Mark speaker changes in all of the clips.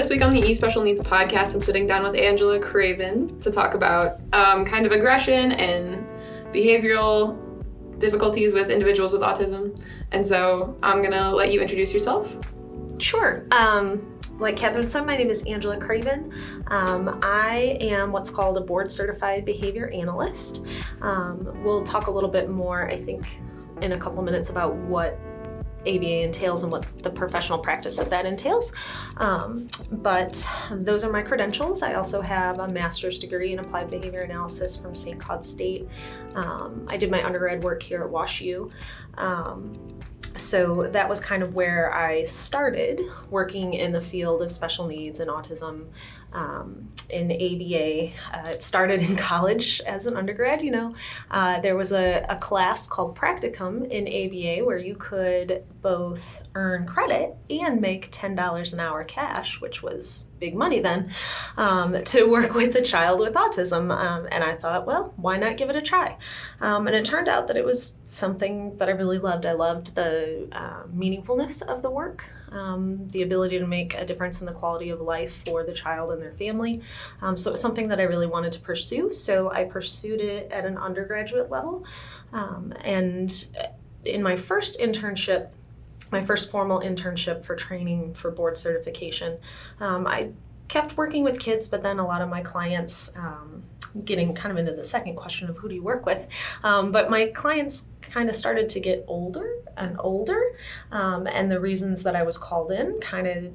Speaker 1: this week on the eSpecial Needs podcast, I'm sitting down with Angela Craven to talk about kind of aggression and behavioral difficulties with individuals with autism. And so I'm going to let you introduce yourself.
Speaker 2: Sure. Like Catherine said, my name is Angela Craven. I am what's called a board-certified behavior analyst. We'll talk a little bit more, I think, in a couple minutes about what ABA entails and what the professional practice of that entails. But those are my credentials. I also have a master's degree in applied behavior analysis from St. Cloud State. I did my undergrad work here at WashU. So that was kind of where I started working in the field of special needs and autism in ABA. It started in college as an undergrad, There was a class called Practicum in ABA where you could both earn credit and make $10 an hour cash, which was big money then, to work with a child with autism. And I thought, well, why not give it a try? And it turned out that it was something that I really loved. I loved the meaningfulness of the work, the ability to make a difference in the quality of life for the child and their family. So it was something that I really wanted to pursue. So I pursued it at an undergraduate level. And in my first internship, my first formal internship for training for board certification, I kept working with kids, but then a lot of my clients, getting kind of into the second question of who do you work with, but my clients kind of started to get older and older, and the reasons that I was called in kind of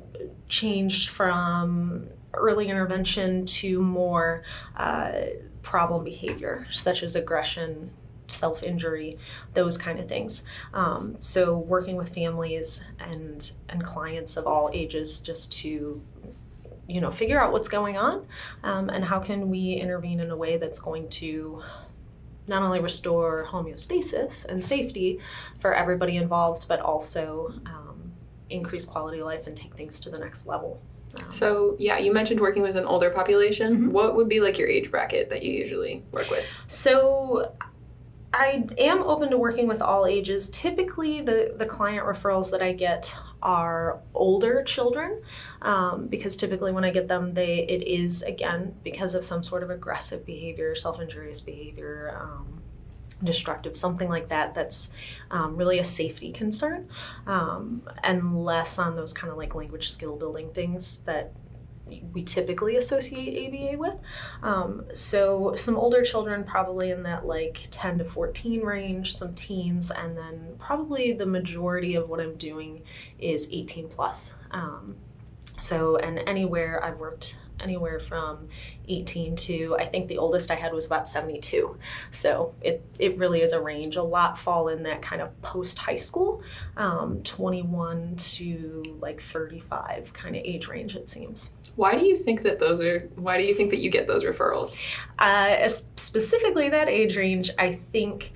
Speaker 2: changed from early intervention to more problem behavior, such as aggression, self-injury, those kind of things. So working with families and clients of all ages just to figure out what's going on, and how can we intervene in a way that's going to not only restore homeostasis and safety for everybody involved, but also increase quality of life and take things to the next level.
Speaker 1: So, you mentioned working with an older population.
Speaker 2: Mm-hmm.
Speaker 1: What would be like your age bracket that you usually work with?
Speaker 2: So I am open to working with all ages. Typically, the client referrals that I get are older children, because typically when I get them, it is, again, because of some sort of aggressive behavior, self-injurious behavior, destructive, something like that, that's really a safety concern, and less on those kind of like language skill building things that we typically associate ABA with. So some older children probably in that like 10 to 14 range, some teens, and then probably the majority of what I'm doing is 18 plus. And I've worked anywhere from 18 to, I think the oldest I had was about 72. So it really is a range. A lot fall in that kind of post-high school, 21 to like 35 kind of age range, it seems.
Speaker 1: Why do you think that you get those referrals?
Speaker 2: Specifically that age range, I think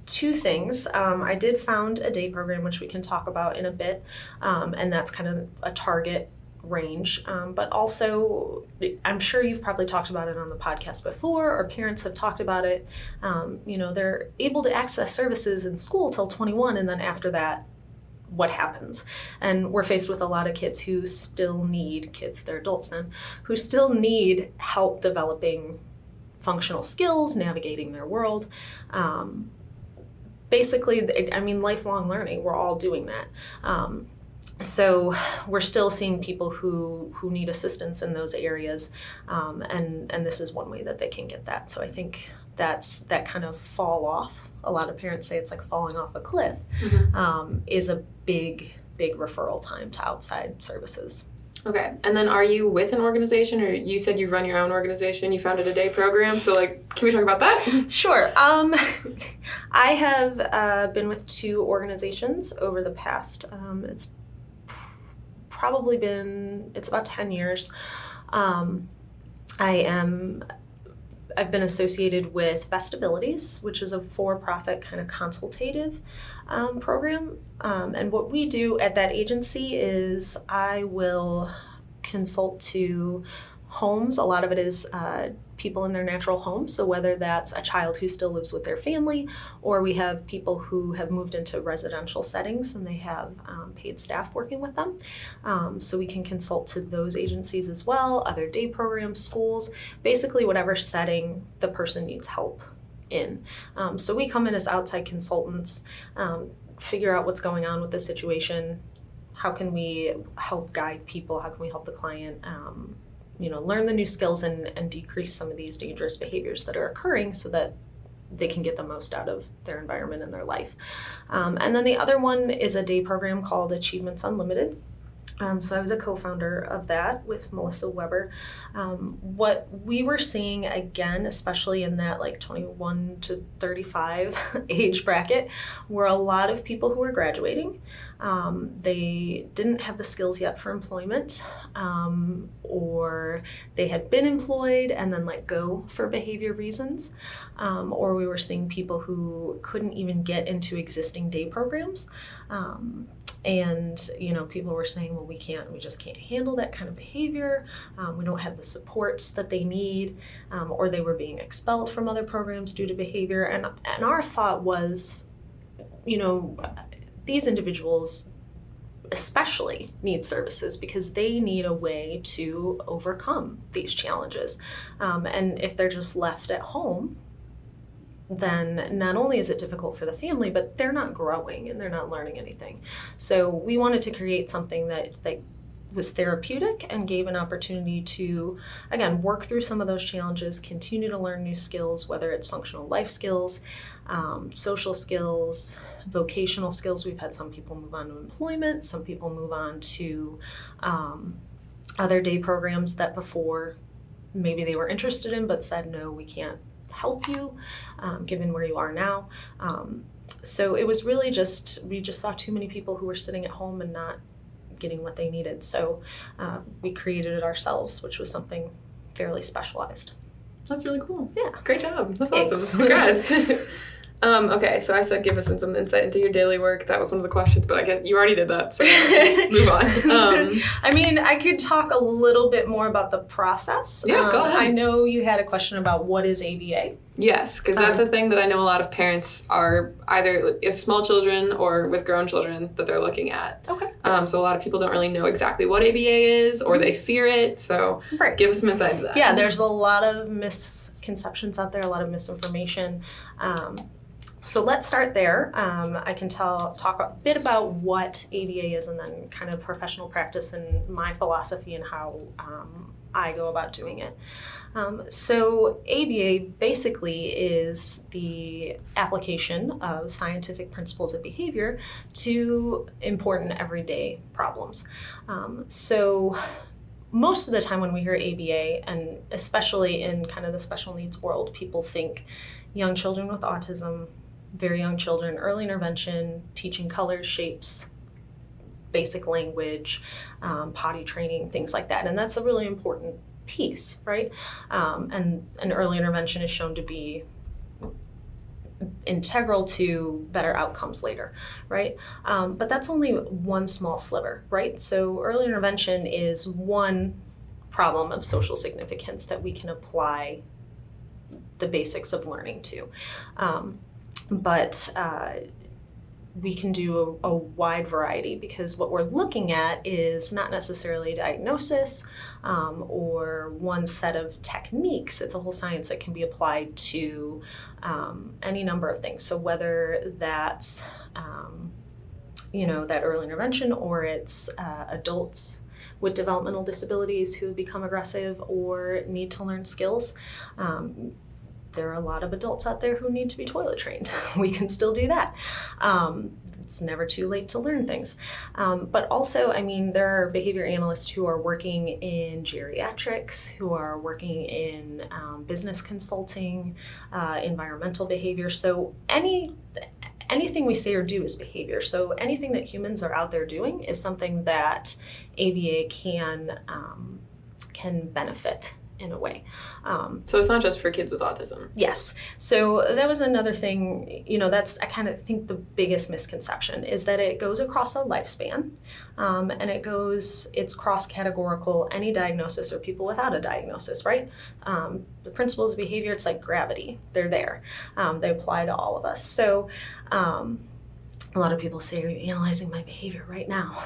Speaker 2: two things. I did found a day program, which we can talk about in a bit, and that's kind of a target range, but also I'm sure you've probably talked about it on the podcast before, or parents have talked about it. They're able to access services in school till 21, and then after that, what happens? And we're faced with a lot of kids who still need, they're adults then, who still need help developing functional skills, navigating their world. Basically, lifelong learning, we're all doing that. So we're still seeing people who need assistance in those areas, and this is one way that they can get that. So I think that's that kind of fall off. A lot of parents say it's like falling off a cliff, mm-hmm.
Speaker 1: is
Speaker 2: a big referral time to outside services.
Speaker 1: Okay, and then are you with an organization, or you said you run your own organization, you founded a day program, so can we talk about that?
Speaker 2: Sure. I have been with two organizations over the past, it's about 10 years. I've been associated with Best Abilities, which is a for-profit kind of consultative program. And what we do at that agency is I will consult to homes. A lot of it is people in their natural homes. So whether that's a child who still lives with their family, or we have people who have moved into residential settings and they have paid staff working with them. So we can consult to those agencies as well, other day programs, schools, basically whatever setting the person needs help in. So we come in as outside consultants, figure out what's going on with the situation. How can we help guide people? How can we help the client learn the new skills and decrease some of these dangerous behaviors that are occurring so that they can get the most out of their environment and their life. And then the other one is a day program called Achievements Unlimited. So I was a co-founder of that with Melissa Weber. What we were seeing, again, especially in that like 21 to 35 age bracket, were a lot of people who were graduating. They didn't have the skills yet for employment, or they had been employed and then let go for behavior reasons, or we were seeing people who couldn't even get into existing day programs. And, people were saying, well, we just can't handle that kind of behavior. We don't have the supports that they need, or they were being expelled from other programs due to behavior. And our thought was, these individuals especially need services because they need a way to overcome these challenges. And if they're just left at home, then not only is it difficult for the family, but they're not growing and they're not learning anything. So we wanted to create something that was therapeutic and gave an opportunity to, again, work through some of those challenges, continue to learn new skills, whether it's functional life skills, social skills, vocational skills. We've had some people move on to employment, some people move on to other day programs that before maybe they were interested in but said, no, we can't help you, given where you are now. So it was really we just saw too many people who were sitting at home and not getting what they needed. So we created it ourselves, which was something fairly specialized.
Speaker 1: That's really cool.
Speaker 2: Yeah.
Speaker 1: Great job. That's
Speaker 2: Thanks.
Speaker 1: awesome. Congrats. Okay, so I said give us some insight into your daily work. That was one of the questions, but I guess you already did that, so just move on.
Speaker 2: I could talk a little bit more about the process.
Speaker 1: Yeah, go ahead.
Speaker 2: I know you had a question about what is ABA.
Speaker 1: Yes, because that's a thing that I know a lot of parents are either with small children or with grown children that they're looking at.
Speaker 2: Okay.
Speaker 1: So a lot of people don't really know exactly what ABA is, or they fear it, so give us some insight into that.
Speaker 2: Yeah, there's a lot of misconceptions out there, a lot of misinformation. So let's start there. I can talk a bit about what ABA is and then kind of professional practice and my philosophy and how I go about doing it. So ABA basically is the application of scientific principles of behavior to important everyday problems. So most of the time when we hear ABA, and especially in kind of the special needs world, people think young children with autism, very young children, early intervention, teaching colors, shapes, basic language, potty training, things like that. And that's a really important piece, right? And early intervention is shown to be integral to better outcomes later, right? But that's only one small sliver, right? So early intervention is one problem of social significance that we can apply the basics of learning to. But we can do a wide variety because what we're looking at is not necessarily diagnosis or one set of techniques. It's a whole science that can be applied to any number of things. So whether that's, that early intervention, or it's adults with developmental disabilities who become aggressive or need to learn skills. There are a lot of adults out there who need to be toilet trained. We can still do that. It's never too late to learn things. But also, there are behavior analysts who are working in geriatrics, who are working in business consulting, environmental behavior. So anything we say or do is behavior. So anything that humans are out there doing is something that ABA can benefit in a way.
Speaker 1: So it's not just for kids with autism.
Speaker 2: Yes. So that was another thing, that's, I kind of think the biggest misconception is that it goes across a lifespan, and it's cross-categorical, any diagnosis or people without a diagnosis, right? The principles of behavior, it's like gravity. They're there. They apply to all of us. So a lot of people say, are you analyzing my behavior right now?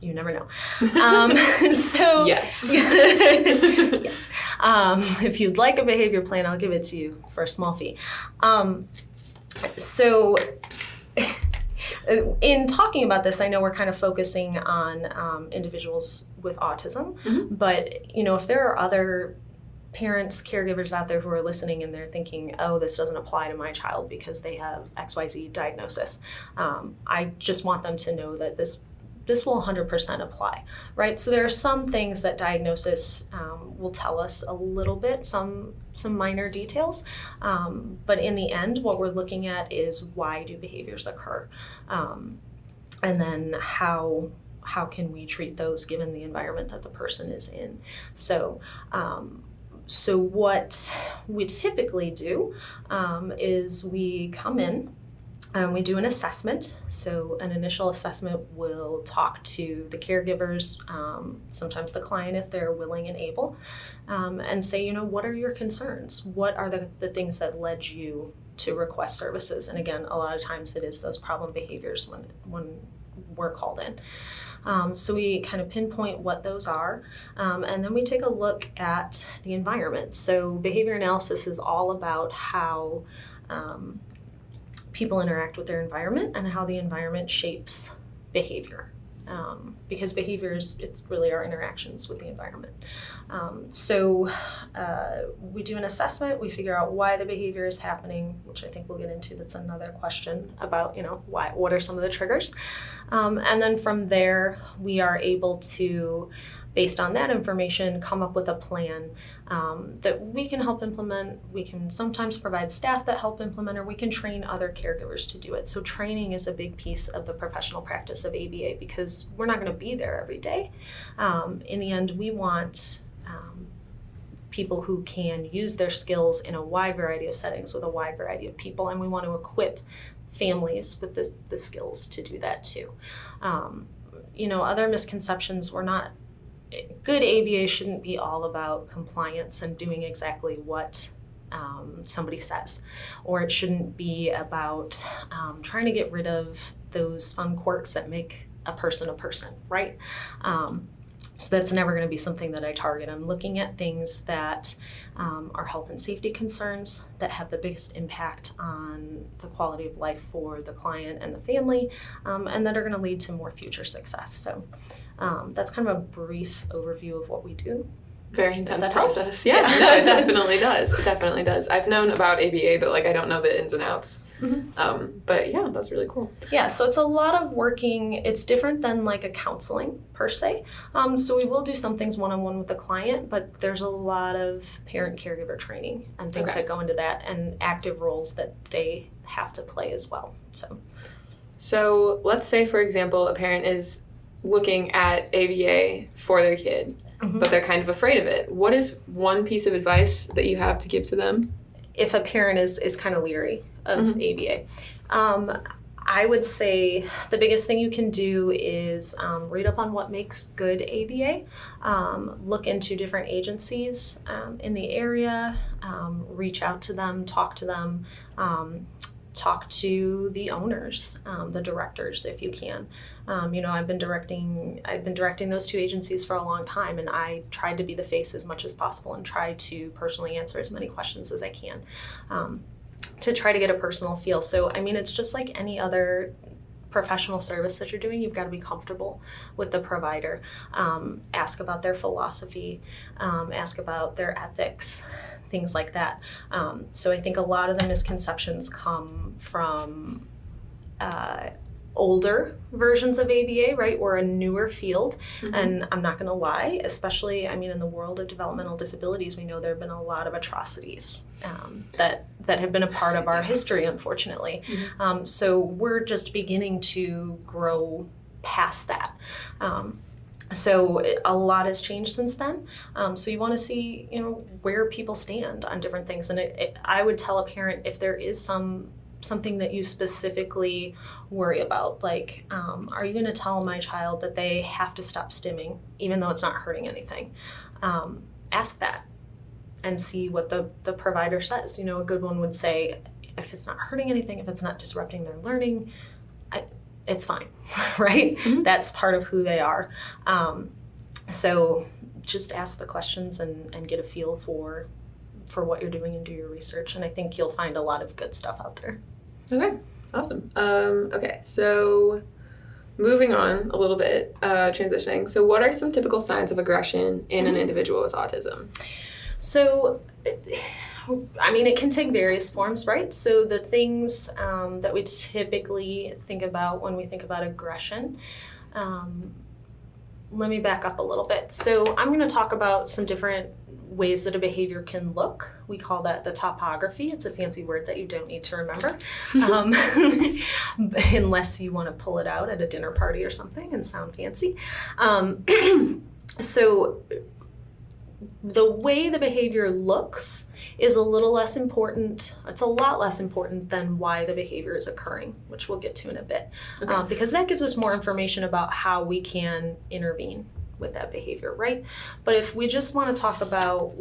Speaker 2: You never know. So
Speaker 1: yes.
Speaker 2: Yes. If you'd like a behavior plan, I'll give it to you for a small fee. So in talking about this, I know we're kind of focusing on individuals with autism, but if there are other parents, caregivers out there who are listening and they're thinking, oh, this doesn't apply to my child because they have XYZ diagnosis, I just want them to know that this will 100% apply, right? So there are some things that diagnosis will tell us a little bit, some minor details, but in the end, what we're looking at is why do behaviors occur, and then how can we treat those given the environment that the person is in. So what we typically do is we come in. We do an assessment. So an initial assessment will talk to the caregivers, sometimes the client if they're willing and able, and say, what are your concerns? What are the things that led you to request services? And again, a lot of times it is those problem behaviors when we're called in. So we kind of pinpoint what those are, and then we take a look at the environment. So behavior analysis is all about how people interact with their environment and how the environment shapes behavior. Because behaviors, it's really our interactions with the environment. So we do an assessment, we figure out why the behavior is happening, which I think we'll get into. That's another question about, what are some of the triggers? And then from there, we are able to, based on that information, come up with a plan that we can help implement. We can sometimes provide staff that help implement, or we can train other caregivers to do it. So training is a big piece of the professional practice of ABA because we're not going to be there every day. In the end, we want people who can use their skills in a wide variety of settings with a wide variety of people, and we want to equip families with the skills to do that too. Other misconceptions, good ABA shouldn't be all about compliance and doing exactly what somebody says, or it shouldn't be about trying to get rid of those fun quirks that make a person, right? So that's never going to be something that I target. I'm looking at things that are health and safety concerns that have the biggest impact on the quality of life for the client and the family, and that are going to lead to more future success. So that's kind of a brief overview of what we do.
Speaker 1: Very intense process. Helps. Yeah, no, it definitely does. It definitely does. I've known about ABA, but I don't know the ins and outs. But yeah, that's really cool. Yeah,
Speaker 2: so it's a lot of working. It's different than a counseling per se. So we will do some things one-on-one with the client, but there's a lot of parent-caregiver training and things that go into that, and active roles that they have to play as well.
Speaker 1: So let's say, for example, a parent is looking at ABA for their kid, but they're kind of afraid of it. What is one piece of advice that you have to give to them?
Speaker 2: If a parent is kind of leery of ABA, I would say the biggest thing you can do is read up on what makes good ABA, look into different agencies in the area, reach out to them, talk to them, talk to the owners, the directors if you can. I've been directing those two agencies for a long time, and I tried to be the face as much as possible and try to personally answer as many questions as I can to try to get a personal feel. So, it's just like any other professional service that you're doing. You've got to be comfortable with the provider. Ask about their philosophy, ask about their ethics, things like that. So I think a lot of the misconceptions come from older versions of ABA, right? We're a newer field, and I'm not going to lie, especially, in the world of developmental disabilities, we know there have been a lot of atrocities that have been a part of our history, unfortunately. So we're just beginning to grow past that. So a lot has changed since then. So you want to see, where people stand on different things. And I would tell a parent, if there is something that you specifically worry about, like, are you going to tell my child that they have to stop stimming, even though it's not hurting anything? Ask that and see what the provider says. A good one would say, if it's not hurting anything, if it's not disrupting their learning, it's fine, right? Mm-hmm. That's part of who they are. So just ask the questions and get a feel for what you're doing and do your research. And I think you'll find a lot of good stuff out there.
Speaker 1: Okay, awesome. Okay, so moving on a little bit, transitioning. So what are some typical signs of aggression in an individual with autism?
Speaker 2: So, it can take various forms, right? So the things that we typically think about when we think about aggression, let me back up a little bit. So I'm going to talk about some different ways that a behavior can look. We call that the topography. It's a fancy word that you don't need to remember, unless you want to pull it out at a dinner party or something and sound fancy. So the way the behavior looks is a little less important. It's a lot less important than why the behavior is occurring, which we'll get to in a bit, because that gives us more information about how we can intervene with that behavior, right? But if we just want to talk about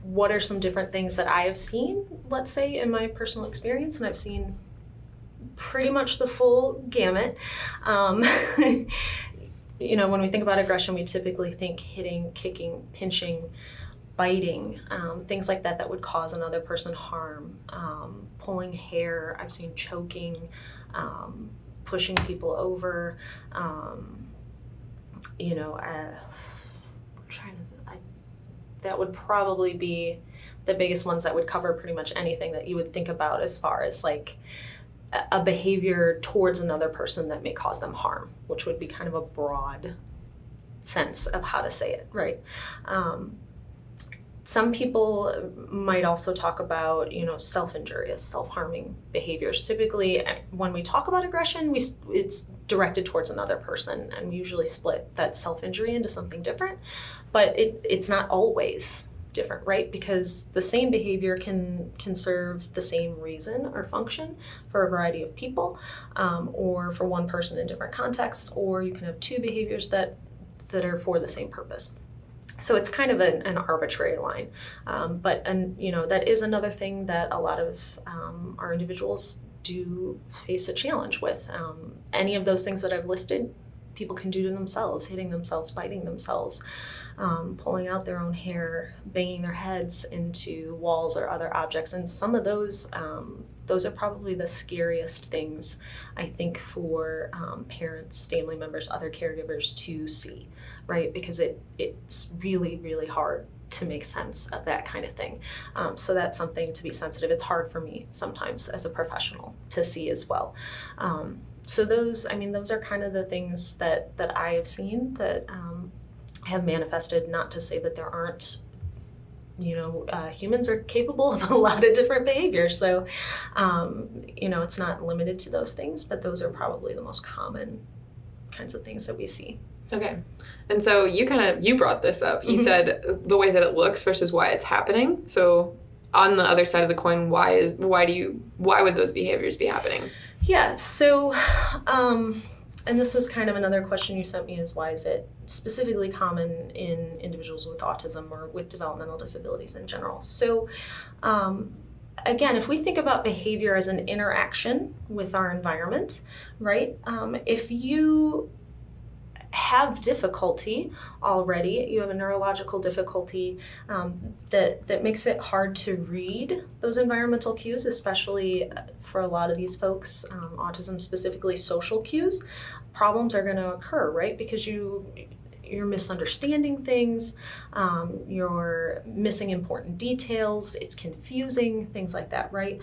Speaker 2: what are some different things that I have seen, let's say in my personal experience, and I've seen pretty much the full gamut. When we think about aggression, we typically think hitting, kicking, pinching, biting, things like that would cause another person harm, pulling hair. I've seen choking, pushing people over, that would probably be the biggest ones that would cover pretty much anything that you would think about as far as like a behavior towards another person that may cause them harm, which would be kind of a broad sense of how to say it, right? Some people might also talk about, self-injurious, self-harming behaviors. Typically, when we talk about aggression, it's directed towards another person, and we usually split that self-injury into something different, but it's not always different, right? Because the same behavior can serve the same reason or function for a variety of people, or for one person in different contexts, or you can have two behaviors that are for the same purpose. So it's kind of an arbitrary line, but that is another thing that a lot of our individuals do face a challenge with. Any of those things that I've listed, people can do to themselves: hitting themselves, biting themselves, pulling out their own hair, banging their heads into walls or other objects. And some of those are probably the scariest things, I think, for parents, family members, other caregivers to see, right? Because it's really, really hard to make sense of that kind of thing. So that's something to be sensitive. It's hard for me sometimes as a professional to see as well. So those are kind of the things that I have seen that have manifested. Not to say that there aren't, humans are capable of a lot of different behaviors. So, it's not limited to those things, but those are probably the most common kinds of things that we see.
Speaker 1: Okay. And so you brought this up. You said the way that it looks versus why it's happening. So on the other side of the coin, why would those behaviors be happening?
Speaker 2: Yeah. So, and this was kind of another question you sent me, is why is it specifically common in individuals with autism or with developmental disabilities in general? So, again, if we think about behavior as an interaction with our environment, right? If you have difficulty already, you have a neurological difficulty that makes it hard to read those environmental cues, especially for a lot of these folks, autism specifically, social cues, problems are going to occur, right? Because you're misunderstanding things, you're missing important details, it's confusing, things like that, right?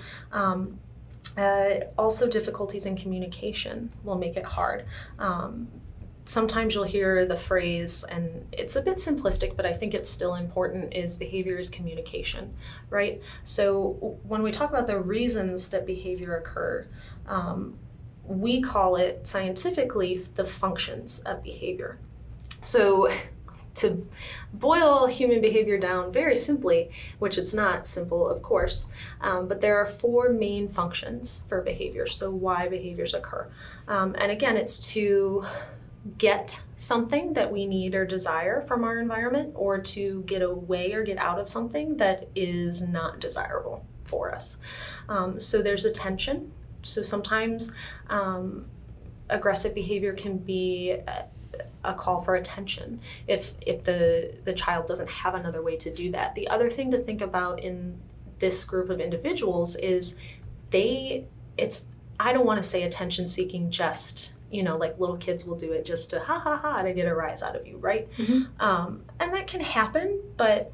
Speaker 2: Also, difficulties in communication will make it hard. Sometimes you'll hear the phrase, and it's a bit simplistic, but I think it's still important, is behavior is communication, right? So when we talk about the reasons that behavior occur, we call it scientifically the functions of behavior. So to boil human behavior down very simply, which it's not simple, of course, but there are 4 main functions for behavior, so why behaviors occur. And again, it's to get something that we need or desire from our environment, or to get away or get out of something that is not desirable for us. So there's attention. So sometimes aggressive behavior can be a call for attention if the child doesn't have another way to do that. The other thing to think about in this group of individuals is I don't want to say attention seeking just, like little kids will do it just to ha ha ha to get a rise out of you, right? Mm-hmm. And that can happen, but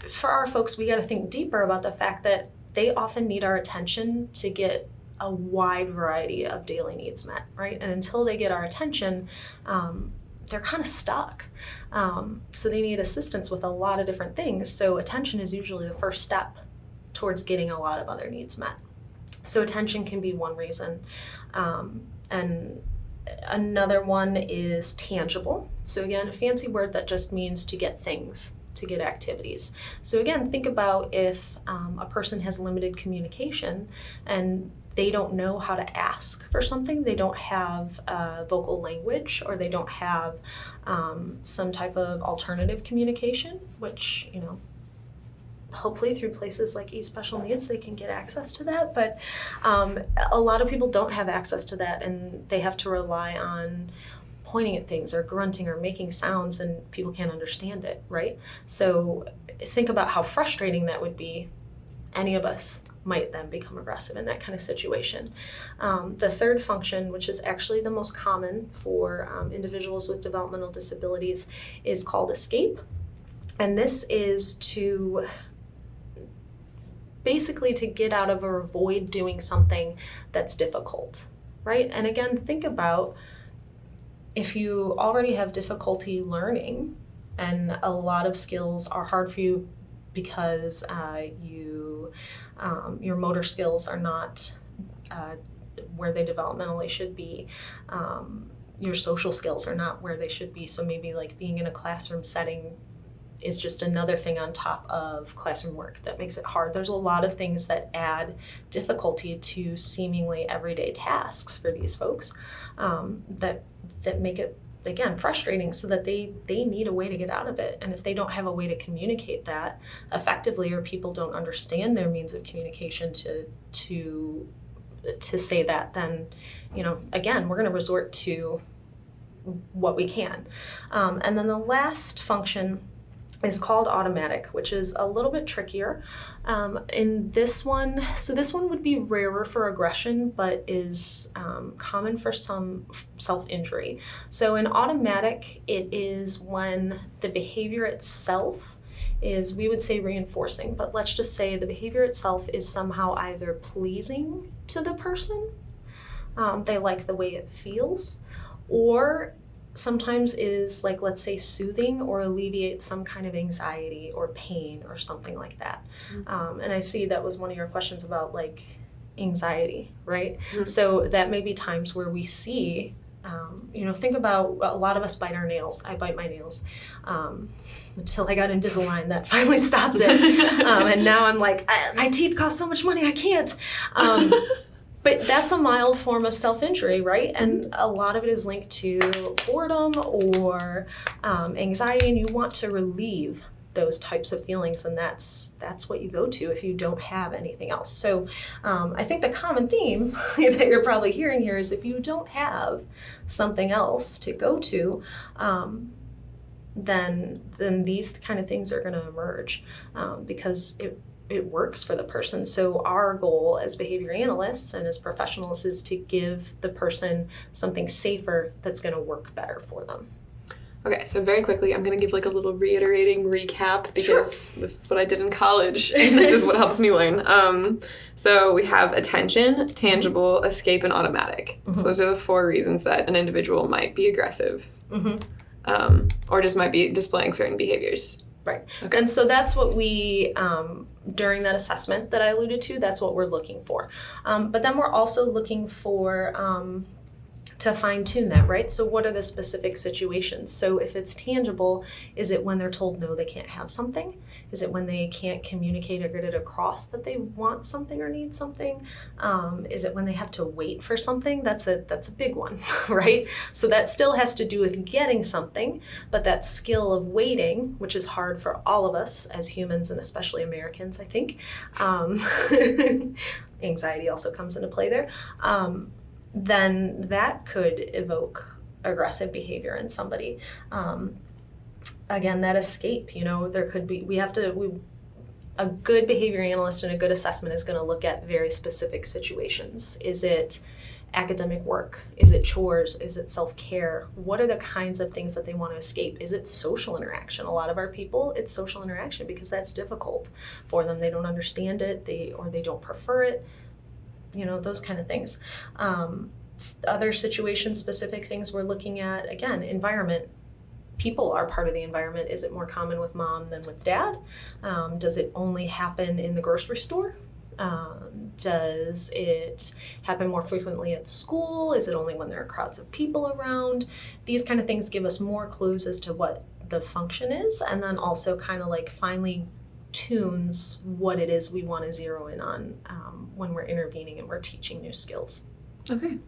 Speaker 2: for our folks, we got to think deeper about the fact that they often need our attention to get a wide variety of daily needs met, right? And until they get our attention, they're kind of stuck. So they need assistance with a lot of different things. So attention is usually the first step towards getting a lot of other needs met. So attention can be one reason. And another one is tangible. So again, a fancy word that just means to get things, to get activities. So again, think about if a person has limited communication and they don't know how to ask for something, they don't have vocal language, or they don't have some type of alternative communication, which, hopefully through places like eSpecial Needs, they can get access to that. But a lot of people don't have access to that, and they have to rely on pointing at things or grunting or making sounds, and people can't understand it, right? So think about how frustrating that would be. Any of us might then become aggressive in that kind of situation. The third function, which is actually the most common for individuals with developmental disabilities, is called escape. And this is to basically to get out of or avoid doing something that's difficult, right? And again, think about if you already have difficulty learning and a lot of skills are hard for you because your motor skills are not where they developmentally should be. Your social skills are not where they should be. So maybe like being in a classroom setting is just another thing on top of classroom work that makes it hard. There's a lot of things that add difficulty to seemingly everyday tasks for these folks that make it, again, frustrating, so that they need a way to get out of it. And if they don't have a way to communicate that effectively, or people don't understand their means of communication to say that, then, again, we're going to resort to what we can. And then the last function is called automatic, which is a little bit trickier. In this one, so this one would be rarer for aggression, but is common for some self-injury. So in automatic, it is when the behavior itself is, we would say, reinforcing, but let's just say the behavior itself is somehow either pleasing to the person, they like the way it feels, or sometimes is, like, let's say, soothing or alleviates some kind of anxiety or pain or something like that. Mm-hmm. And I see that was one of your questions about, like, anxiety, right? Mm-hmm. So that may be times where we see, think about, a lot of us bite our nails. I bite my nails until I got Invisalign. That finally stopped it. And now I'm like, my teeth cost so much money, I can't. But that's a mild form of self-injury, right? And a lot of it is linked to boredom or anxiety, and you want to relieve those types of feelings, and that's what you go to if you don't have anything else. So I think the common theme that you're probably hearing here is if you don't have something else to go to, then these kind of things are going to emerge because it works for the person. So our goal as behavior analysts and as professionals is to give the person something safer that's going to work better for them.
Speaker 1: Okay, so very quickly, I'm going to give like a little reiterating recap because This is what I did in college and this is what helps me learn. So we have attention, tangible, escape, and automatic. Mm-hmm. So those are the 4 reasons that an individual might be aggressive, mm-hmm. Or just might be displaying certain behaviors.
Speaker 2: Right. Okay. And so that's what we, during that assessment that I alluded to, that's what we're looking for. But then we're also looking for to fine tune that, right? So what are the specific situations? So if it's tangible, is it when they're told no, they can't have something? Is it when they can't communicate or get it across that they want something or need something? Is it when they have to wait for something? That's a big one, right? So that still has to do with getting something, but that skill of waiting, which is hard for all of us as humans and especially Americans, I think. Anxiety also comes into play there. Then that could evoke aggressive behavior in somebody. Again, that escape, there could be, a good behavior analyst and a good assessment is going to look at very specific situations. Is it academic work? Is it chores? Is it self-care? What are the kinds of things that they want to escape? Is it social interaction? A lot of our people, it's social interaction because that's difficult for them. They don't understand it, they don't prefer it. Those kind of things. Other situation-specific things we're looking at, again, environment. People are part of the environment. Is it more common with mom than with dad? Does it only happen in the grocery store? Does it happen more frequently at school? Is it only when there are crowds of people around? These kind of things give us more clues as to what the function is, and then also kind of like finally tunes what it is we want to zero in on when we're intervening and we're teaching new skills.
Speaker 1: Okay,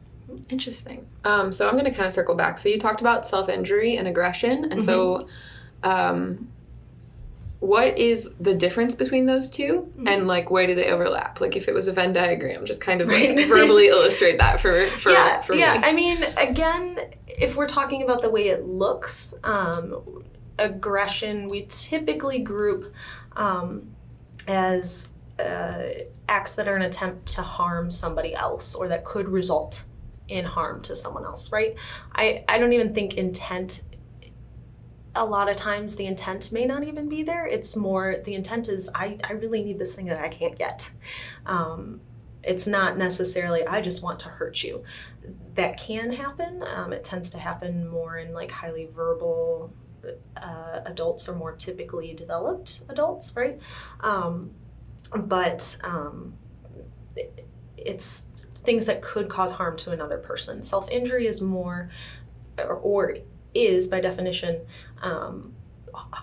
Speaker 1: interesting. So I'm going to kind of circle back. So you talked about self-injury and aggression, and so what is the difference between those two, and like where do they overlap? Like if it was a Venn diagram, just kind of like verbally illustrate that for me.
Speaker 2: Yeah, I mean, again, if we're talking about the way it looks, aggression, we typically group as acts that are an attempt to harm somebody else or that could result in harm to someone else, right? I don't even think intent, a lot of times the intent may not even be there. It's more, the intent is, I really need this thing that I can't get. It's not necessarily, I just want to hurt you. That can happen. It tends to happen more in like highly verbal adults or more typically developed adults, right? But it's things that could cause harm to another person. Self-injury is more, or is by definition,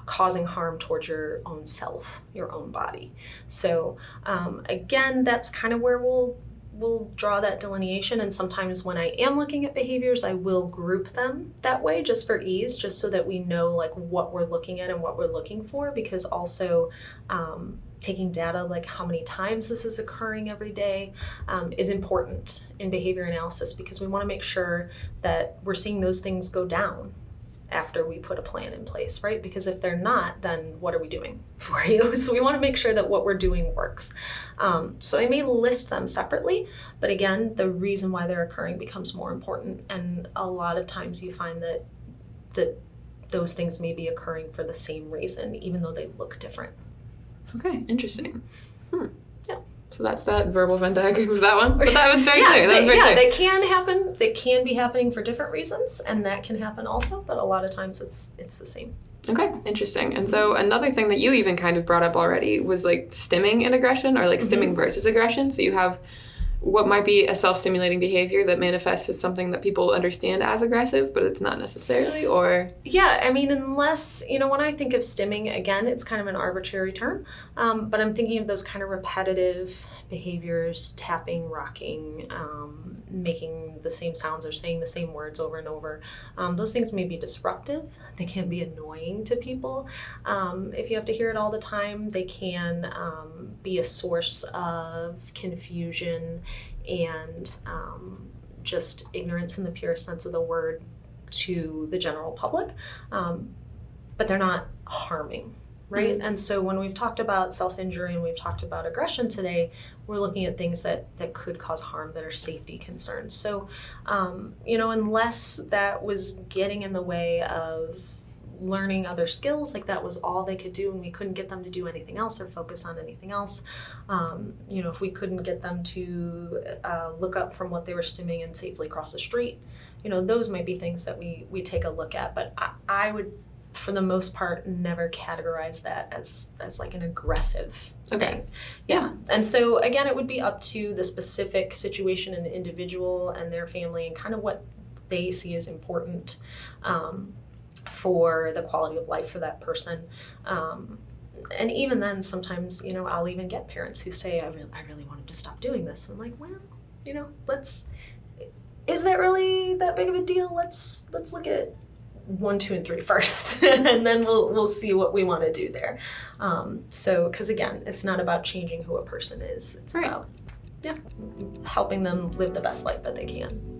Speaker 2: causing harm towards your own self, your own body. So again, that's kind of where we'll draw that delineation, and sometimes when I am looking at behaviors, I will group them that way just for ease, just so that we know like what we're looking at and what we're looking for, because also taking data like how many times this is occurring every day is important in behavior analysis, because we want to make sure that we're seeing those things go down after we put a plan in place, right? Because if they're not, then what are we doing for you? So we want to make sure that what we're doing works. So I may list them separately, but again, the reason why they're occurring becomes more important. And a lot of times you find that those things may be occurring for the same reason, even though they look different.
Speaker 1: Okay, interesting.
Speaker 2: Yeah.
Speaker 1: So that's that verbal Venn diagram of that one. But that was very clear. That was very clear.
Speaker 2: They can happen. They can be happening for different reasons, and that can happen also. But a lot of times it's the same.
Speaker 1: Okay, interesting. And so another thing that you even kind of brought up already was like stimming and aggression, or like stimming versus aggression. So you have what might be a self-stimulating behavior that manifests as something that people understand as aggressive, but it's not necessarily, or?
Speaker 2: Yeah, I mean, unless, when I think of stimming, again, it's kind of an arbitrary term, but I'm thinking of those kind of repetitive behaviors, tapping, rocking, making the same sounds or saying the same words over and over. Those things may be disruptive. They can be annoying to people. If you have to hear it all the time, they can be a source of confusion and just ignorance in the purest sense of the word to the general public, but they're not harming, right? And so when we've talked about self-injury and we've talked about aggression today, we're looking at things that could cause harm, that are safety concerns. So, unless that was getting in the way of learning other skills, like that was all they could do and we couldn't get them to do anything else or focus on anything else, if we couldn't get them to look up from what they were stimming and safely cross the street, those might be things that we take a look at. But I would, for the most part, never categorize that as like an aggressive thing. Yeah. And so again, it would be up to the specific situation and the individual and their family and kind of what they see as important for the quality of life for that person. And even then, sometimes, I'll even get parents who say, I really want him to stop doing this. And I'm like, well, is that really that big of a deal? Let's look at 1, 2, and 3 first, and then we'll see what we want to do there. Because again, it's not about changing who a person is. It's
Speaker 1: right.
Speaker 2: about helping them live the best life that they can.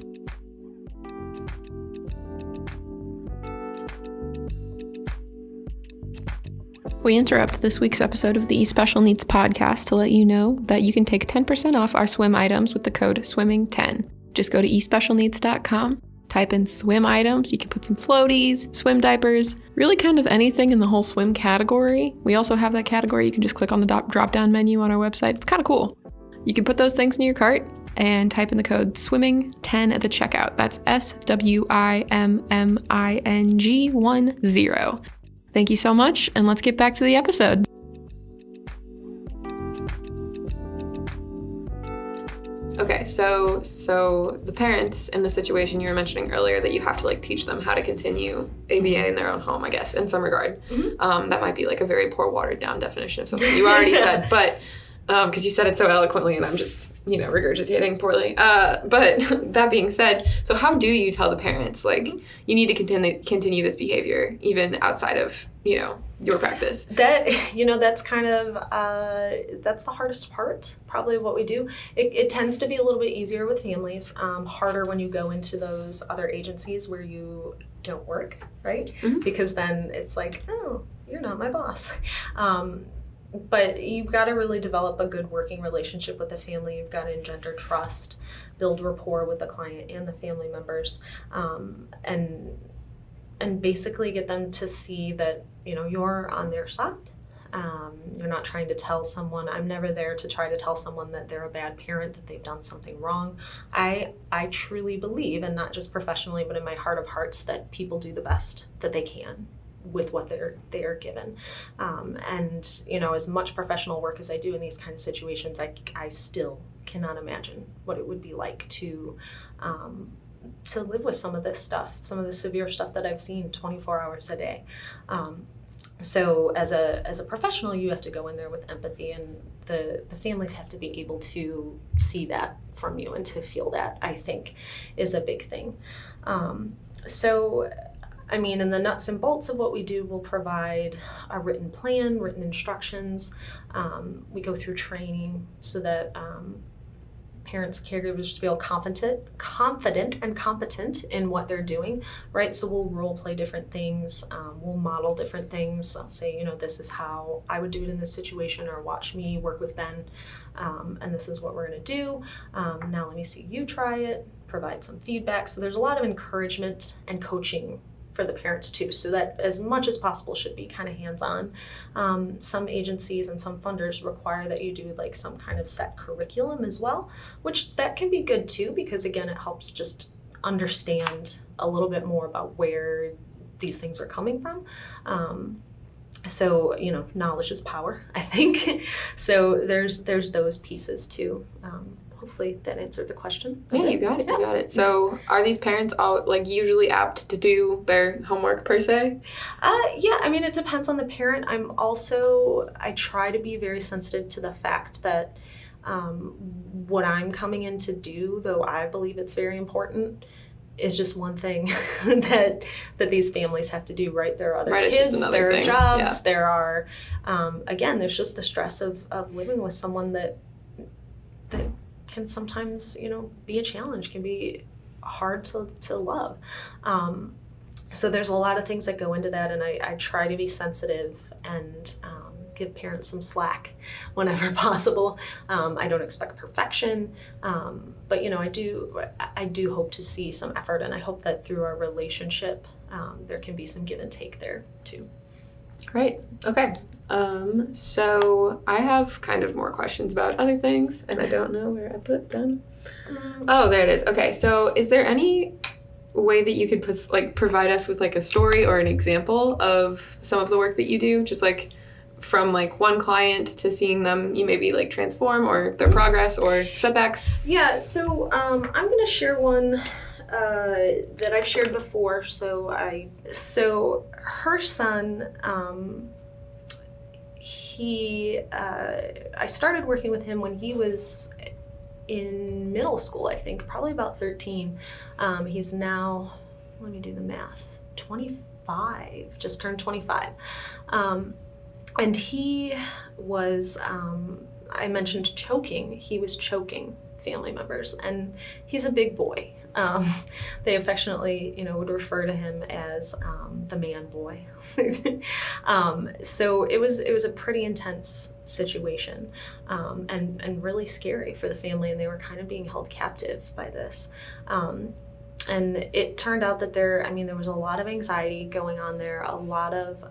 Speaker 1: We interrupt this week's episode of the eSpecial Needs podcast to let you know that you can take 10% off our swim items with the code SWIMMING10. Just go to eSpecialNeeds.com, type in swim items. You can put some floaties, swim diapers, really kind of anything in the whole swim category. We also have that category. You can just click on the drop-down menu on our website. It's kind of cool. You can put those things in your cart and type in the code SWIMMING10 at the checkout. That's SWIMMING10. Thank you so much, and let's get back to the episode. Okay, so the parents in the situation you were mentioning earlier that you have to like teach them how to continue ABA in their own home, I guess, in some regard. Mm-hmm. That might be like a very poor watered down definition of something you already said, but because you said it so eloquently and I'm just, regurgitating poorly. But that being said, so how do you tell the parents, like, you need to continue this behavior even outside of, your practice?
Speaker 2: That's kind of, that's the hardest part, probably, of what we do. It tends to be a little bit easier with families, harder when you go into those other agencies where you don't work, right? Mm-hmm. Because then it's like, oh, you're not my boss. But you've got to really develop a good working relationship with the family. You've got to engender trust, build rapport with the client and the family members, and basically get them to see that, you're on their side. You're not trying to tell someone. I'm never there to try to tell someone that they're a bad parent, that they've done something wrong. I truly believe, and not just professionally, but in my heart of hearts, that people do the best that they can with what they're given. And as much professional work as I do in these kind of situations, I still cannot imagine what it would be like to live with some of this stuff, some of the severe stuff that I've seen 24 hours a day. So as a professional, you have to go in there with empathy, and the families have to be able to see that from you and to feel that, I think, is a big thing. In the nuts and bolts of what we do, we'll provide a written plan, written instructions. We go through training so that parents, caregivers feel confident and competent in what they're doing, right? So we'll role play different things. We'll model different things. I'll say, this is how I would do it in this situation, or watch me work with Ben, and this is what we're going to do. Now let me see you try it, provide some feedback. So there's a lot of encouragement and coaching for the parents too, so that as much as possible should be kind of hands-on. Some agencies and some funders require that you do like some kind of set curriculum as well, which that can be good too, because again, it helps just understand a little bit more about where these things are coming from. So knowledge is power, I think. So there's those pieces too. Hopefully that answered the question.
Speaker 1: Yeah, you got it. So are these parents all usually apt to do their homework per se?
Speaker 2: It depends on the parent. I try to be very sensitive to the fact that what I'm coming in to do, though I believe it's very important, is just one thing that these families have to do, right? There are other kids, there are jobs, there are, there's just the stress of living with someone that can sometimes, be a challenge, can be hard to love. So there's a lot of things that go into that, and I try to be sensitive and give parents some slack whenever possible. I don't expect perfection, but I do hope to see some effort, and I hope that through our relationship, there can be some give and take there too.
Speaker 1: Right. Okay. So I have kind of more questions about other things, and I don't know where I put them. Oh, there it is. Okay. So is there any way that you could provide us with a story or an example of some of the work that you do, just from one client to seeing them, you maybe transform, or their progress or setbacks?
Speaker 2: Yeah. So I'm going to share one that I've shared before. So her son, I started working with him when he was in middle school, I think, probably about 13. He's now, let me do the math, 25, just turned 25. And he was, I mentioned choking. He was choking family members, and he's a big boy. They affectionately, would refer to him as the man boy. So it was a pretty intense situation, and really scary for the family, and they were kind of being held captive by this. And it turned out that there was a lot of anxiety going on there, a lot of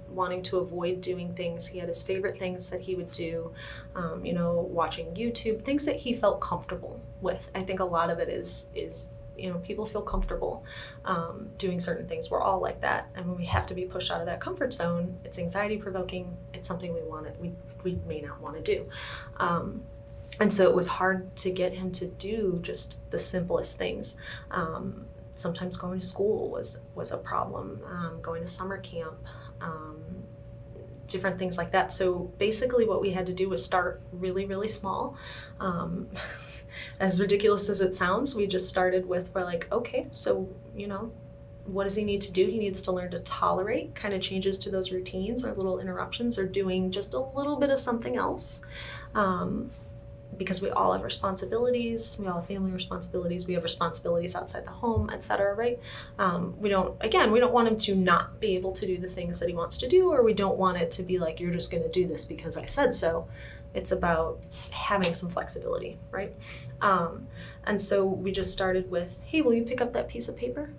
Speaker 2: wanting to avoid doing things. He had his favorite things that he would do, watching YouTube, things that he felt comfortable with. I think a lot of it is people feel comfortable doing certain things. We're all like that. And when we have to be pushed out of that comfort zone, it's anxiety provoking. It's something we may not want to do. And so it was hard to get him to do just the simplest things. Sometimes going to school was a problem, going to summer camp, different things like that. So basically what we had to do was start really, really small. As ridiculous as it sounds, we just started with, we're like, okay, so, what does he need to do? He needs to learn to tolerate kind of changes to those routines or little interruptions or doing just a little bit of something else. Because we all have responsibilities, we all have family responsibilities, we have responsibilities outside the home, etc., right? We don't want him to not be able to do the things that he wants to do, or we don't want it to be like, you're just going to do this because I said so. It's about having some flexibility, right? And so we just started with, hey, will you pick up that piece of paper?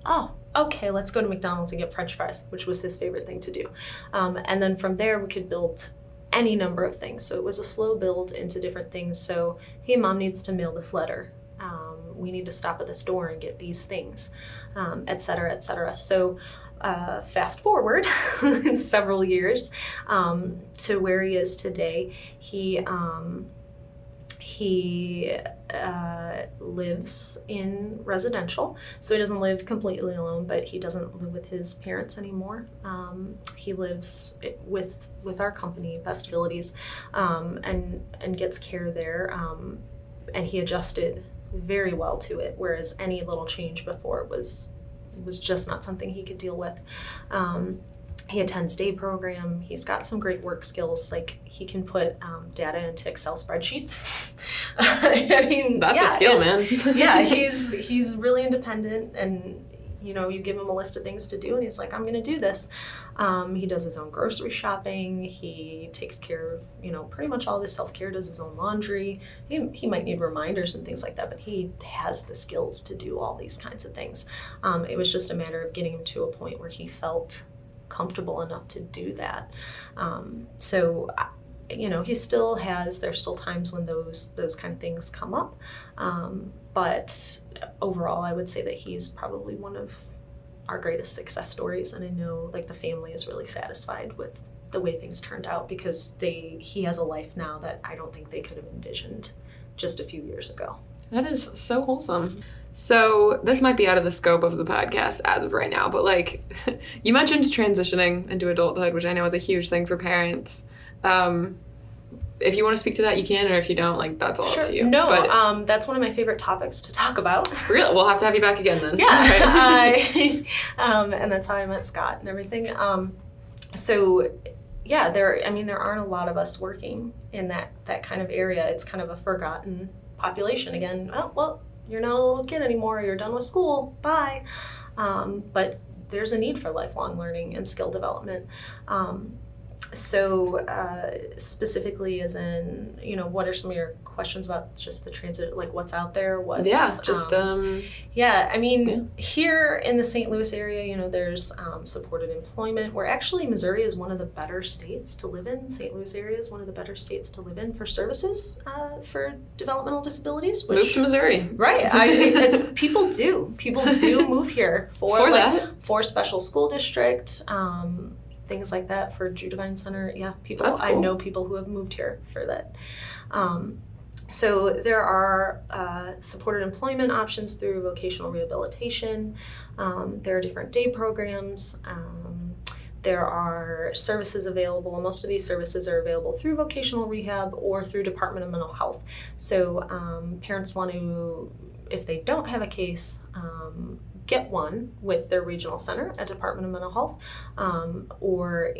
Speaker 2: Oh, okay, let's go to McDonald's and get French fries, which was his favorite thing to do. And then from there, we could build any number of things. So it was a slow build into different things. So, hey, mom needs to mail this letter. We need to stop at the store and get these things, et cetera, et cetera. So fast forward several years to where he is today. He lives in residential, so he doesn't live completely alone, but he doesn't live with his parents anymore. He lives with our company, Best Abilities, and gets care there, and he adjusted very well to it, whereas any little change before was just not something he could deal with. He attends day program. He's got some great work skills. Like he can put data into Excel spreadsheets.
Speaker 1: That's a skill, man.
Speaker 2: Yeah, he's really independent, and you give him a list of things to do, and he's like, I'm going to do this. He does his own grocery shopping. He takes care of pretty much all of his self-care. Does his own laundry. He might need reminders and things like that, but he has the skills to do all these kinds of things. It was just a matter of getting him to a point where he felt comfortable enough to do that. So he still there's still times when those kind of things come up. But overall, I would say that he's probably one of our greatest success stories. And I know the family is really satisfied with the way things turned out, because he has a life now that I don't think they could have envisioned just a few years ago.
Speaker 1: That is so wholesome. So this might be out of the scope of the podcast as of right now, but you mentioned transitioning into adulthood, which I know is a huge thing for parents. If you want to speak to that, you can, or if you don't, that's all up to you.
Speaker 2: No, but, that's one of my favorite topics to talk about. Really?
Speaker 1: We'll have to have you back again then.
Speaker 2: Yeah. And that's how I met Scott and everything. So yeah, there aren't a lot of us working in that kind of area. It's kind of a forgotten population. Again, oh, well, you're not a little kid anymore, you're done with school, bye. But there's a need for lifelong learning and skill development. So specifically as in, what are some of your questions about just the transit, what's out there? Here in the St. Louis area, there's supported employment, where actually Missouri is one of the better states to live in. St. Louis area is one of the better states to live in for services for developmental disabilities.
Speaker 1: Move to Missouri.
Speaker 2: Right. People do move here for special school district, things like that, for Drew Devine Center. Yeah, people. Cool. I know people who have moved here for that. So there are supported employment options through vocational rehabilitation. There are different day programs. There are services available. Most of these services are available through vocational rehab or through Department of Mental Health. So parents want to, if they don't have a case, get one with their regional center at Department of Mental Health. Or,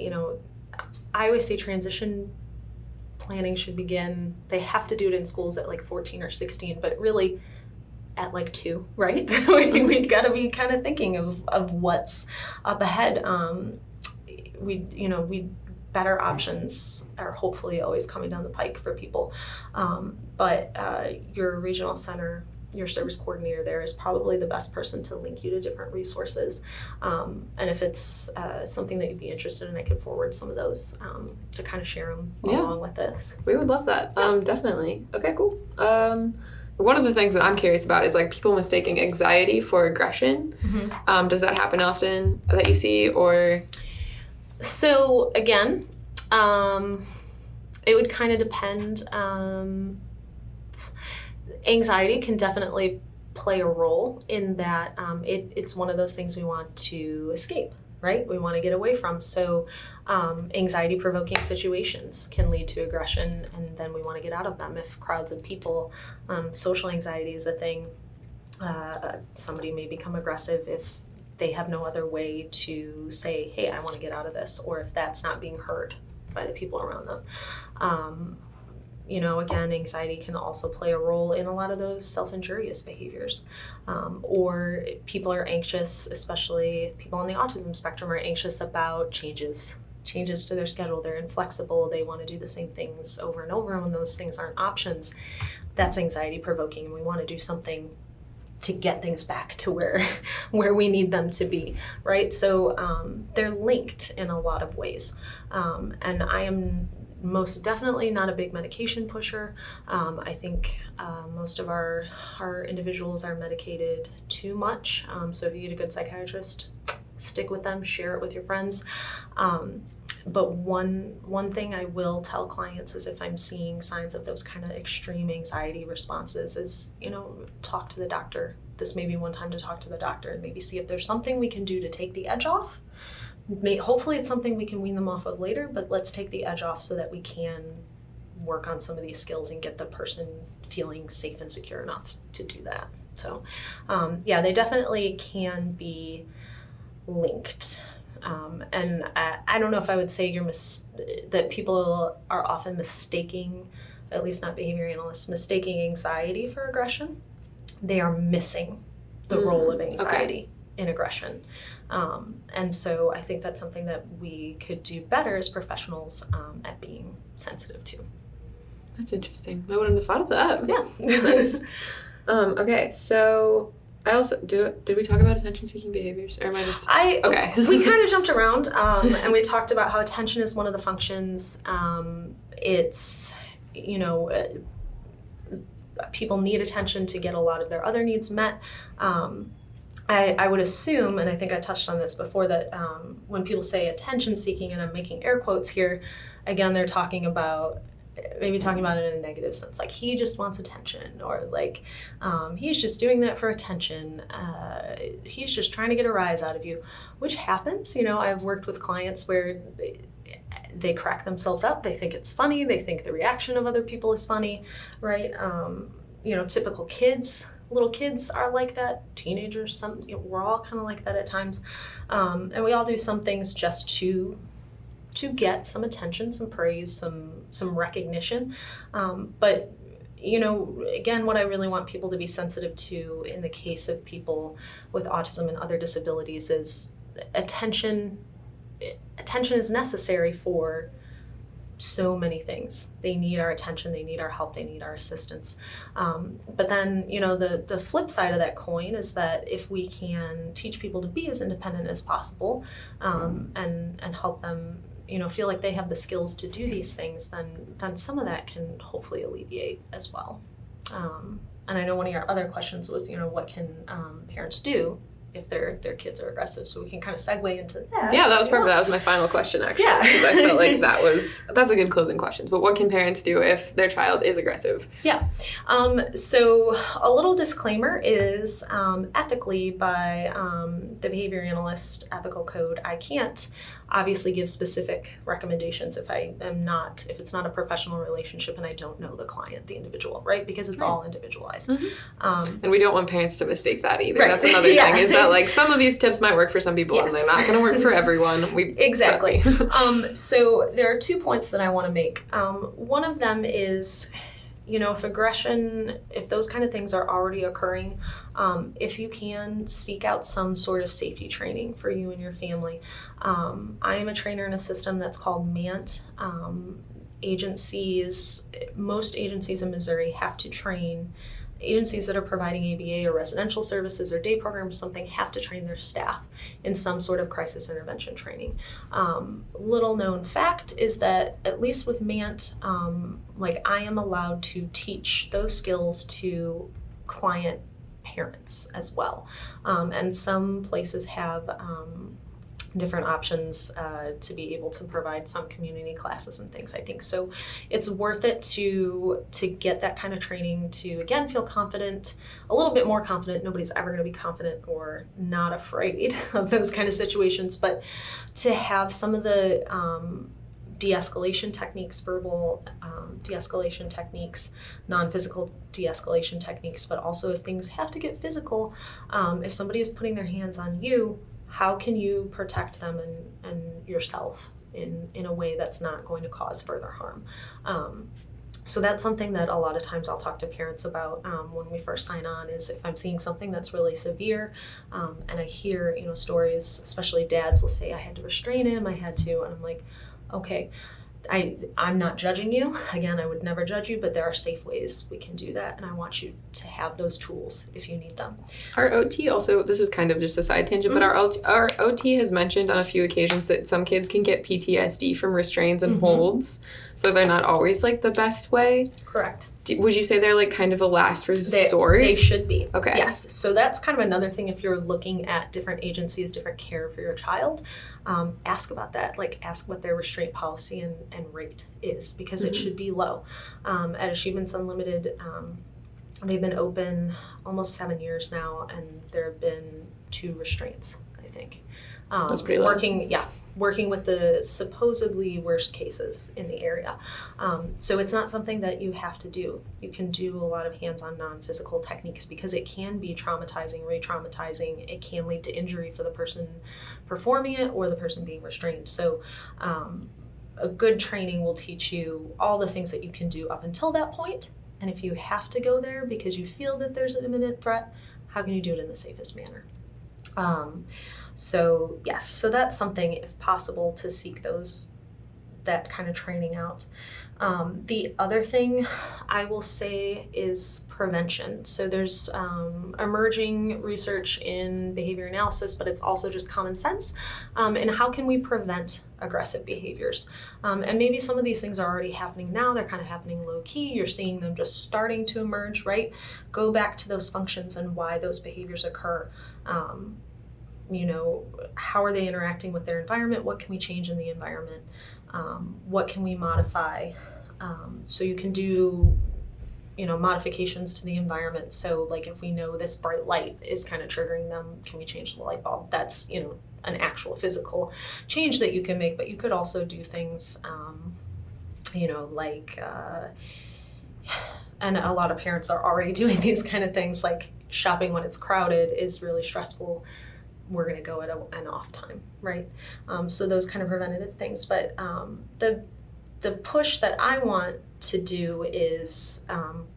Speaker 2: I always say transition planning should begin, they have to do it in schools at like 14 or 16, but really at like 2, right? We've got to be kind of thinking of what's up ahead. Better options are hopefully always coming down the pike for people. But your regional center, your service coordinator there is probably the best person to link you to different resources. And if it's something that you'd be interested in, I could forward some of those to kind of share them along with this.
Speaker 1: We would love that. Definitely. Okay, cool. One of the things that I'm curious about is like people mistaking anxiety for aggression. Mm-hmm. Does that happen often that you see, or?
Speaker 2: So again, it would kind of depend. Anxiety can definitely play a role in that. It's one of those things we want to escape, right? We want to get away from. So anxiety-provoking situations can lead to aggression, and then we want to get out of them. If crowds of people, social anxiety is a thing. Somebody may become aggressive if they have no other way to say, hey, I want to get out of this, or if that's not being heard by the people around them. Again, anxiety can also play a role in a lot of those self-injurious behaviors. Or people are anxious, especially people on the autism spectrum are anxious about changes to their schedule. They're inflexible. They want to do the same things over and over. And when those things aren't options, that's anxiety provoking. And we want to do something to get things back to where we need them to be, right? So they're linked in a lot of ways. And I am most definitely not a big medication pusher. I think most of our individuals are medicated too much. So if you get a good psychiatrist, stick with them, share it with your friends. But one thing I will tell clients is if I'm seeing signs of those kind of extreme anxiety responses is, talk to the doctor. This may be one time to talk to the doctor and maybe see if there's something we can do to take the edge off. Hopefully it's something we can wean them off of later, but let's take the edge off so that we can work on some of these skills and get the person feeling safe and secure enough to do that. So they definitely can be linked. And I don't know if I would say that people are often mistaking, at least not behavior analysts, mistaking anxiety for aggression. They are missing the role of anxiety in aggression. And so I think that's something that we could do better as professionals at being sensitive to.
Speaker 1: That's interesting. I wouldn't have thought of that.
Speaker 2: Yeah.
Speaker 1: Okay, so I also did we talk about attention-seeking behaviors, or am I just okay?
Speaker 2: We kind of jumped around, and we talked about how attention is one of the functions. It's people need attention to get a lot of their other needs met. I would assume, and I think I touched on this before, that when people say attention-seeking, and I'm making air quotes here, again, they're talking about it in a negative sense, like he just wants attention, or like he's just doing that for attention. He's just trying to get a rise out of you, which happens. I've worked with clients where they crack themselves up. They think it's funny. They think the reaction of other people is funny, right? Typical kids. Little kids are like that. Teenagers, we're all kind of like that at times, and we all do some things just to get some attention, some praise, some recognition. But again, what I really want people to be sensitive to in the case of people with autism and other disabilities is attention. Attention is necessary for so many things. They need our attention, they need our help, they need our assistance. But then, the flip side of that coin is that if we can teach people to be as independent as possible, and help them, feel like they have the skills to do these things, then some of that can hopefully alleviate as well. And I know one of your other questions was, what can parents do if their kids are aggressive. So we can kind of segue into that.
Speaker 1: Yeah, that was perfect. That was my final question, actually.
Speaker 2: Yeah.
Speaker 1: Because I felt like that's a good closing question. But what can parents do if their child is aggressive?
Speaker 2: Yeah. So a little disclaimer is ethically by the behavior analyst ethical code, I can't obviously give specific recommendations if it's not a professional relationship and I don't know the client, the individual, right? Because it's all individualized.
Speaker 1: Mm-hmm. And we don't want parents to mistake that either.
Speaker 2: Right.
Speaker 1: That's another thing, is that like some of these tips might work for some people and they're not going to work for everyone.
Speaker 2: Exactly. So there are 2 points that I want to make. One of them is, if those kind of things are already occurring, if you can seek out some sort of safety training for you and your family. I am a trainer in a system that's called MANT. Most agencies in Missouri have to train. Agencies that are providing ABA or residential services or day programs or something have to train their staff in some sort of crisis intervention training. Little known fact is that at least with MANT, I am allowed to teach those skills to client parents as well. And some places have different options to be able to provide some community classes and things, I think. So it's worth it to get that kind of training to, again, feel confident, a little bit more confident. Nobody's ever going to be confident or not afraid of those kind of situations, but to have some of the de-escalation techniques, verbal de-escalation techniques, non-physical de-escalation techniques, but also if things have to get physical, if somebody is putting their hands on you, how can you protect them and yourself in a way that's not going to cause further harm? So that's something that a lot of times I'll talk to parents about when we first sign on, is if I'm seeing something that's really severe, and I hear, stories, especially dads will say, I had to restrain him, I had to, and I'm like, okay, I'm not judging you. Again, I would never judge you, but there are safe ways we can do that, and I want you to have those tools if you need them.
Speaker 1: Our OT also, this is kind of just a side tangent, but our OT has mentioned on a few occasions that some kids can get PTSD from restraints and holds, so they're not always like the best way.
Speaker 2: Correct.
Speaker 1: Would you say they're like kind of a last resort?
Speaker 2: They should be.
Speaker 1: Okay.
Speaker 2: Yes. So that's kind of another thing if you're looking at different agencies, different care for your child. Ask about that. Ask what their restraint policy and rate is, because it should be low. At Achievements Unlimited, they've been open almost 7 years now, and there have been 2 restraints, I think.
Speaker 1: That's pretty low.
Speaker 2: Working with the supposedly worst cases in the area. So it's not something that you have to do. You can do a lot of hands-on non-physical techniques because it can be traumatizing, re-traumatizing. It can lead to injury for the person performing it or the person being restrained. So a good training will teach you all the things that you can do up until that point. And if you have to go there because you feel that there's an imminent threat, how can you do it in the safest manner? So yes, so that's something, if possible, to seek that kind of training out. The other thing I will say is prevention. So there's emerging research in behavior analysis, but it's also just common sense. And how can we prevent aggressive behaviors? And maybe some of these things are already happening now. They're kind of happening low key. You're seeing them just starting to emerge, right? Go back to those functions and why those behaviors occur. How are they interacting with their environment? What can we change in the environment? What can we modify? So you can do, modifications to the environment. So if we know this bright light is kind of triggering them, can we change the light bulb? That's, an actual physical change that you can make, but you could also do things, and a lot of parents are already doing these kind of things, like shopping when it's crowded is really stressful. We're going to go at an off time, right? So those kind of preventative things. But the push that I want to do is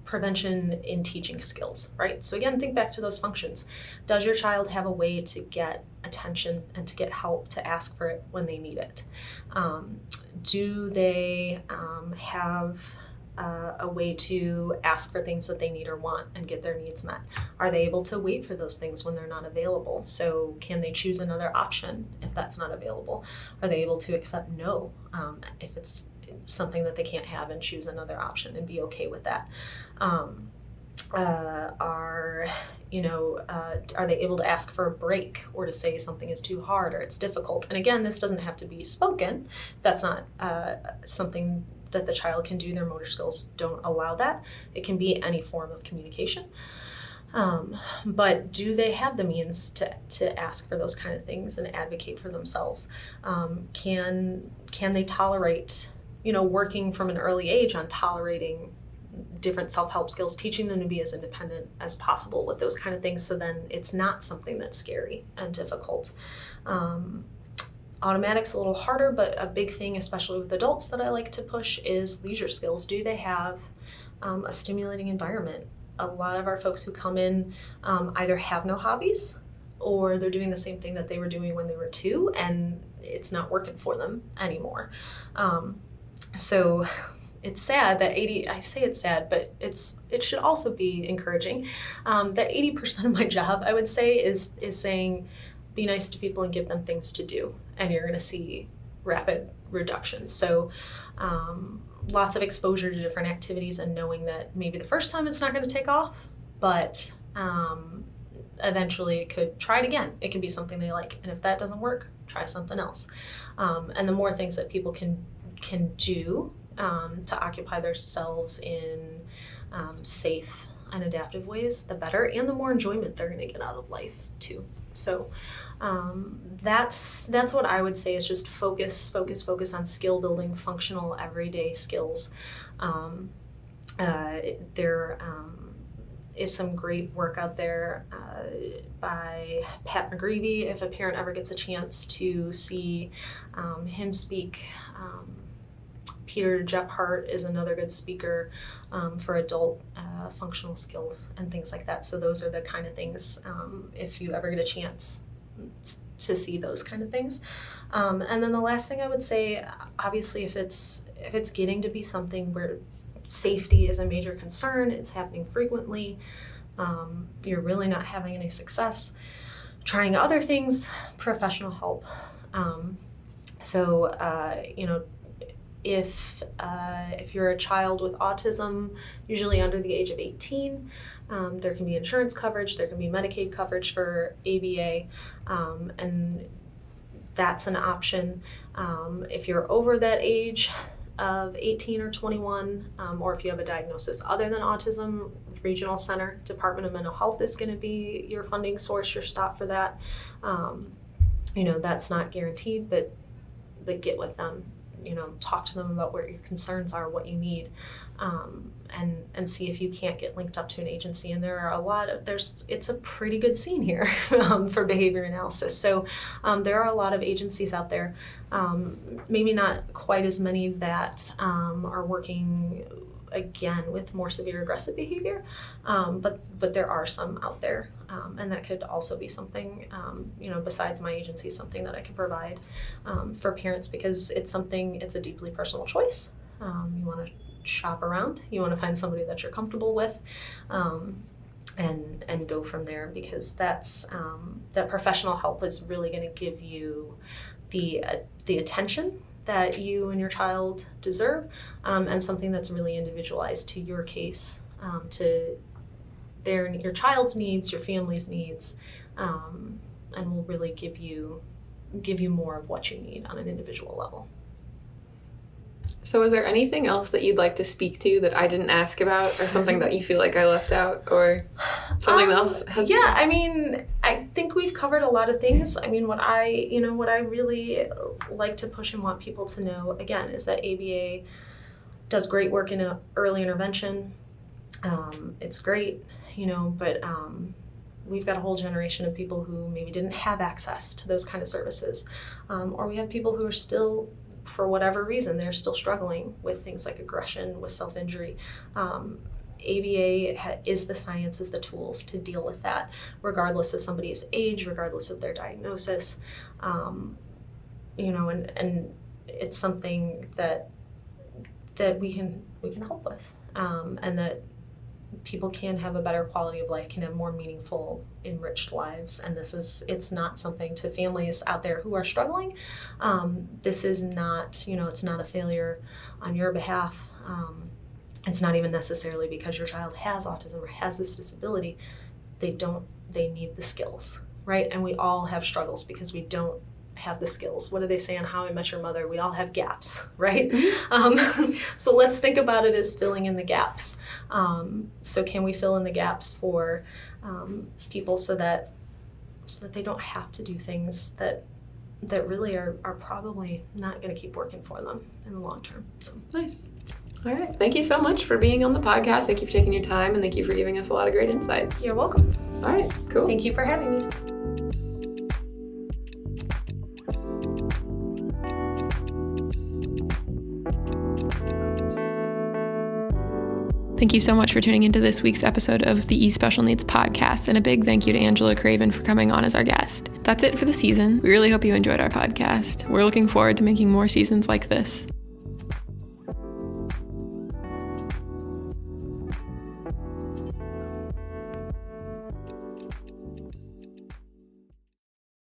Speaker 2: prevention in teaching skills, right? So again, think back to those functions. Does your child have a way to get attention and to get help, to ask for it when they need it? Do they have a way to ask for things that they need or want and get their needs met? Are they able to wait for those things when they're not available? So can they choose another option if that's not available? Are they able to accept no if it's something that they can't have and choose another option and be okay with that? are they able to ask for a break or to say something is too hard or it's difficult? And again, this doesn't have to be spoken. That's not something that the child can do. Their motor skills don't allow that. It can be any form of communication. But do they have the means to ask for those kind of things and advocate for themselves? Can they tolerate, working from an early age on tolerating different self-help skills, teaching them to be as independent as possible with those kind of things, so then it's not something that's scary and difficult. Automatic's a little harder, but a big thing, especially with adults, that I like to push is leisure skills. Do they have a stimulating environment? A lot of our folks who come in either have no hobbies, or they're doing the same thing that they were doing when they were 2, and it's not working for them anymore. So it's sad that I say it's sad, but it should also be encouraging. That 80% of my job, I would say, is saying, be nice to people and give them things to do, and you're going to see rapid reductions. So lots of exposure to different activities and knowing that maybe the first time it's not going to take off, but eventually it could try it again. It can be something they like. And if that doesn't work, try something else. And the more things that people can do to occupy themselves in safe and adaptive ways, the better, and the more enjoyment they're going to get out of life too. So that's what I would say is just focus on skill building, functional everyday skills. There is some great work out there by Pat McGreevy. If a parent ever gets a chance to see him speak, Peter Gephardt is another good speaker for adult functional skills and things like that. So those are the kind of things, if you ever get a chance to see those kind of things. And then the last thing I would say, obviously, if it's getting to be something where safety is a major concern, it's happening frequently, you're really not having any success, trying other things, professional help. If you're a child with autism, usually under the age of 18, there can be insurance coverage, there can be Medicaid coverage for ABA, and that's an option. If you're over that age of 18 or 21, or if you have a diagnosis other than autism, Regional Center, Department of Mental Health is going to be your funding source, your stop for that. That's not guaranteed, but get with them. Talk to them about what your concerns are, what you need, and see if you can't get linked up to an agency. And there are it's a pretty good scene here for behavior analysis. So there are a lot of agencies out there, maybe not quite as many that are working again with more severe aggressive behavior, but there are some out there, and that could also be something, besides my agency, something that I could provide for parents, because it's a deeply personal choice. You want to shop around, you want to find somebody that you're comfortable with, and go from there, because that professional help is really going to give you the attention that you and your child deserve, and something that's really individualized to your case, to your child's needs, your family's needs, and will really give you more of what you need on an individual level.
Speaker 1: So is there anything else that you'd like to speak to that I didn't ask about, or something that you feel like I left out, or something else?
Speaker 2: I think we've covered a lot of things. What I really like to push and want people to know, again, is that ABA does great work in early intervention. It's great, but we've got a whole generation of people who maybe didn't have access to those kind of services. Or we have people who are still, for whatever reason, they're still struggling with things like aggression, with self-injury. ABA is the science, is the tools to deal with that, regardless of somebody's age, regardless of their diagnosis. And it's something that we can help with, and that people can have a better quality of life, can have more meaningful, enriched lives. And it's not something to families out there who are struggling. This is not, it's not a failure on your behalf. It's not even necessarily because your child has autism or has this disability. They need the skills, right? And we all have struggles because we don't have the skills. What do they say on How I Met Your Mother? We all have gaps, right? So let's think about it as filling in the gaps. So can we fill in the gaps for people so that they don't have to do things that really are probably not going to keep working for them in the long term. So.
Speaker 1: Nice. All right. Thank you so much for being on the podcast. Thank you for taking your time, and thank you for giving us a lot of great insights.
Speaker 2: You're welcome.
Speaker 1: All right. Cool.
Speaker 2: Thank you for having me.
Speaker 1: Thank you so much for tuning into this week's episode of the eSpecial Needs podcast, and a big thank you to Angela Craven for coming on as our guest. That's it for the season. We really hope you enjoyed our podcast. We're looking forward to making more seasons like this.